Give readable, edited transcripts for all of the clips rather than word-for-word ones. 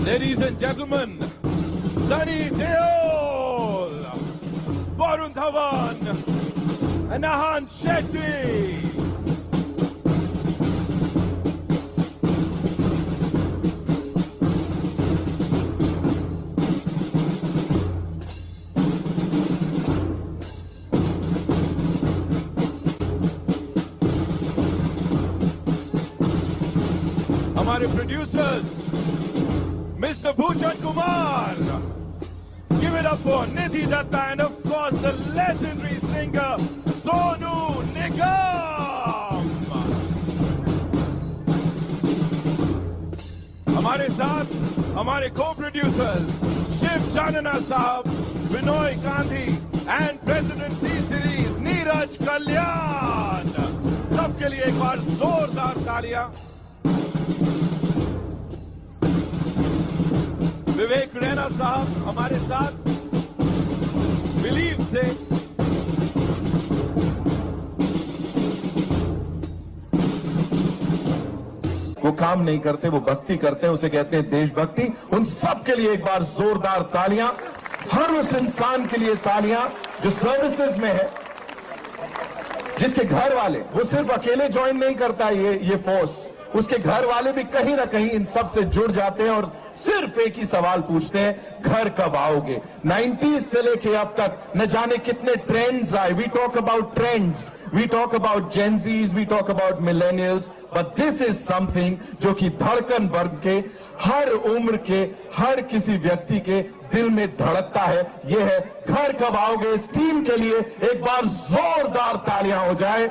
Ladies and gentlemen, Sunny Deol, Varun Dhawan, and Ahan Shetty. हमारे producers, Mr. Bhushan Kumar. Give it up for Nidhi Datta and of course the legendary singer Sonu Nigam. हमारे साथ हमारे co-producers Shiv Chanana Sahab, Binoy Gandhi and President T-Series Neeraj Kalyan. सबके लिए एक बार जोरदार तालियां. विवेक रैना साहब हमारे साथ बिलीव से. वो काम नहीं करते, वो भक्ति करते हैं, उसे कहते हैं देशभक्ति. उन सब के लिए एक बार जोरदार तालियां. हर उस इंसान के लिए तालियां जो सर्विसेज में है, जिसके घर वाले, वो सिर्फ अकेले ज्वाइन नहीं करता ये फोर्स, उसके घर वाले भी कहीं ना कहीं इन सब से जुड़ जाते हैं और सिर्फ एक ही सवाल पूछते हैं, घर कब आओगे. 90s से लेके अब तक न जाने कितने ट्रेंड्स आए. We talk about trends, we talk about Gen Zs, we talk about millennials, but this is something जो कि धड़कन भर के हर उम्र के हर किसी व्यक्ति के दिल में धड़कता है. यह है घर कब आओगे. इस टीम के लिए एक बार जोरदार तालियां हो जाए.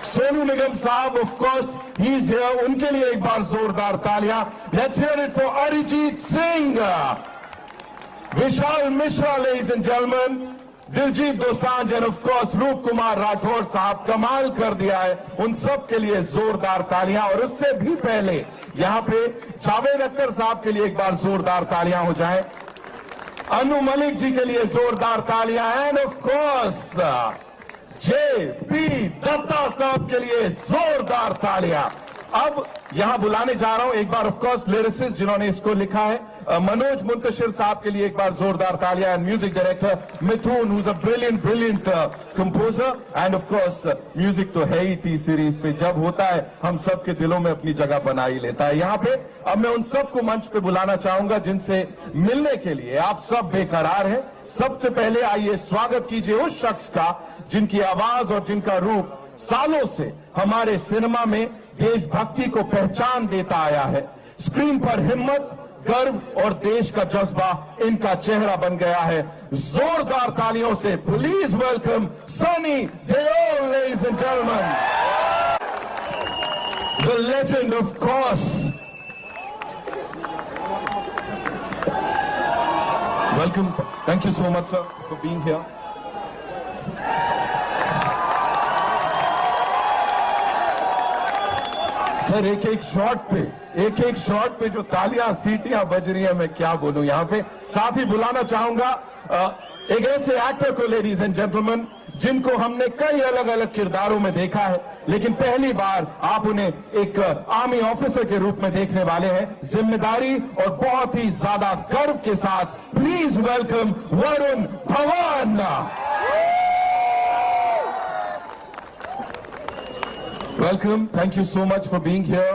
सोनू निगम साहब, of course he is here, उनके लिए एक बार जोरदार तालियां. Let's hear it for Arijit Singh, Vishal Mishra, ladies and gentleman, Diljit Dosanjh and of course रूप कुमार राठौर साहब. कमाल कर दिया है. उन सब के लिए जोरदार तालियां. और उससे भी पहले यहां पे जावेद अख्तर साहब के लिए एक बार जोरदार तालियां हो जाएं. अनु मलिक जी के लिए जोरदार तालियां. And of course JP. Dutta साहब के लिए जोरदार तालियां. अब यहां बुलाने जा रहा हूं एक बार ऑफ कोर्स लिरिसिस्ट जिन्होंने इसको लिखा है, मनोज मुंतशिर साहब के लिए एक बार जोरदार तालियां. And music director Mithun, who is a brilliant composer. And of course music तो है ही टी सीरीज पे, जब होता है हम सब के दिलों में अपनी जगह बना ही लेता है. यहां पे अब मैं उन सबको मंच पे बुलाना चाहूंगा जिनसे मिलने के लिए आप सब बेकरार हैं. सबसे पहले आइए स्वागत कीजिए उस शख्स का जिनकी आवाज और जिनका रूप सालों से हमारे सिनेमा में देशभक्ति को पहचान देता आया है. स्क्रीन पर हिम्मत, गर्व और देश का जज्बा इनका चेहरा बन गया है. जोरदार तालियों से please welcome Sunny Deol, ladies and gentleman, the legend of course. Welcome. Thank you so much, sir, for being here. Sir एक एक शॉट पे जो तालियां सीटियां बज रही हैं, मैं क्या बोलूं यहाँ पे. साथ ही बुलाना चाहूंगा एक ऐसे एक्टर को, लेडीज एंड जेंटलमैन, जिनको हमने कई अलग अलग किरदारों में देखा है, लेकिन पहली बार आप उन्हें एक आर्मी ऑफिसर के रूप में देखने वाले हैं. जिम्मेदारी और बहुत ही ज्यादा गर्व के साथ please welcome Varun Dhawan. Welcome, thank you so much for being here.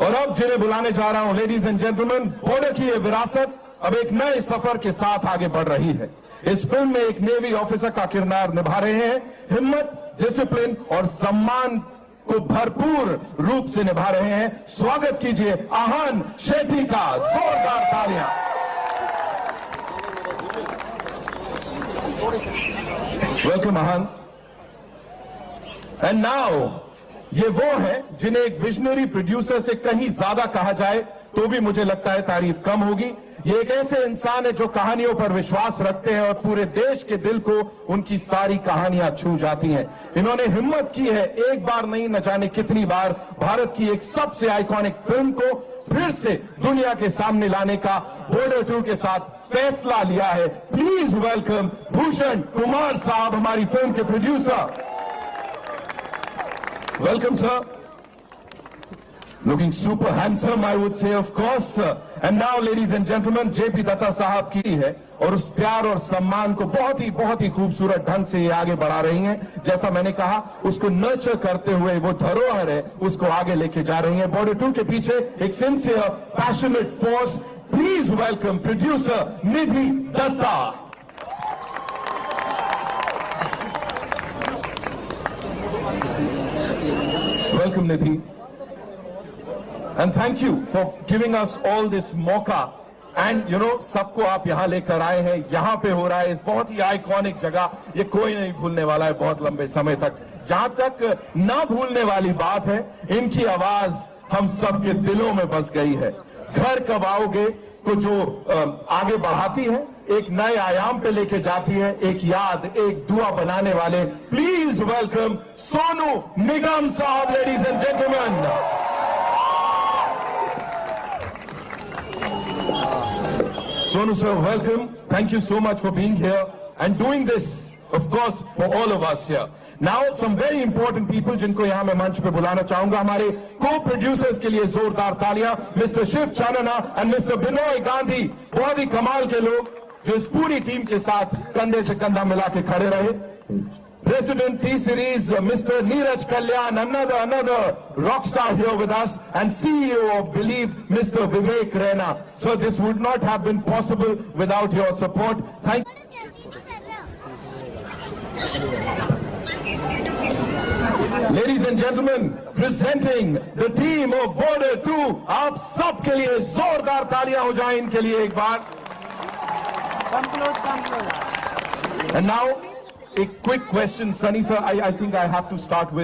और अब जिन्हें बुलाने जा रहा हूं, लेडीज एंड जेंटलमैन, बॉर्डर की यह विरासत अब एक नए सफर के साथ आगे बढ़ रही है. इस फिल्म में एक नेवी ऑफिसर का किरदार निभा रहे हैं. हिम्मत, डिसिप्लिन और सम्मान को भरपूर रूप से निभा रहे हैं. स्वागत कीजिए आहान शेट्टी का. जोरदार तालियां. Welcome Ahaan. एंड नाउ ये वो है जिन्हें एक विजनरी प्रोड्यूसर से कहीं ज्यादा कहा जाए तो भी मुझे लगता है तारीफ कम होगी. ये एक ऐसे इंसान है जो कहानियों पर विश्वास रखते हैं और पूरे देश के दिल को उनकी सारी कहानियां छू जाती हैं. इन्होंने हिम्मत की है एक बार नहीं न जाने कितनी बार भारत की एक सबसे आइकॉनिक फिल्म को फिर से दुनिया के सामने लाने का बॉर्डर 2 के साथ फैसला लिया है. प्लीज वेलकम भूषण कुमार साहब, हमारी फिल्म के producer. Welcome sir. Looking super handsome, I would say, of course. And now, ladies and gentlemen, JP Datta साहब की है और उस प्यार और सम्मान को बहुत ही खूबसूरत ढंग से ये आगे बढ़ा रही हैं। जैसा मैंने कहा, उसको नर्चर करते हुए वो धरोहर है, उसको आगे लेके जा रही हैं। बॉर्डर 2 के पीछे एक sincere, passionate force. Please welcome producer Nidhi Dutta. Welcome Nidhi. And thank you for giving us all this मौका and you know सबको आप यहाँ लेकर आए हैं। यहाँ पे हो रहा है इस बहुत ही आइकॉनिक जगह, ये कोई नहीं भूलने वाला है बहुत लंबे समय तक। जहां तक ना भूलने वाली बात है, इनकी आवाज हम सबके दिलों में बस गई है। घर कब आओगे को जो आगे बढ़ाती है, एक नए आयाम पे लेके जाती है, एक याद, एक दुआ बनाने वाले। प्लीज वेलकम सोनू निगम साहब, ladies and gentleman. Sonu sir, welcome. Thank you so much for being here and doing this, of course, for all of us here. Now, some very important people जिनको यहाँ मैं मंच पे बुलाना चाहूंगा, हमारे co-producers के लिए जोरदार तालियां, Mr. Shiv Chanana and Mr. Binoy Gandhi, बहुत ही कमाल के लोग जो इस पूरी टीम के साथ कंधे से कंधा मिला के खड़े रहे। President T-Series, Mr. Neeraj Kalyan, another rock star here with us, and CEO of Believe, Mr. Vivek Rena. So this would not have been possible without your support. Thank you. Ladies and gentlemen, presenting the team of Border 2, आप सब के लिए जोरदार तालियां हो जाएं इनके लिए एक बार। And now, a quick question, Sunny sir, I think I have to start with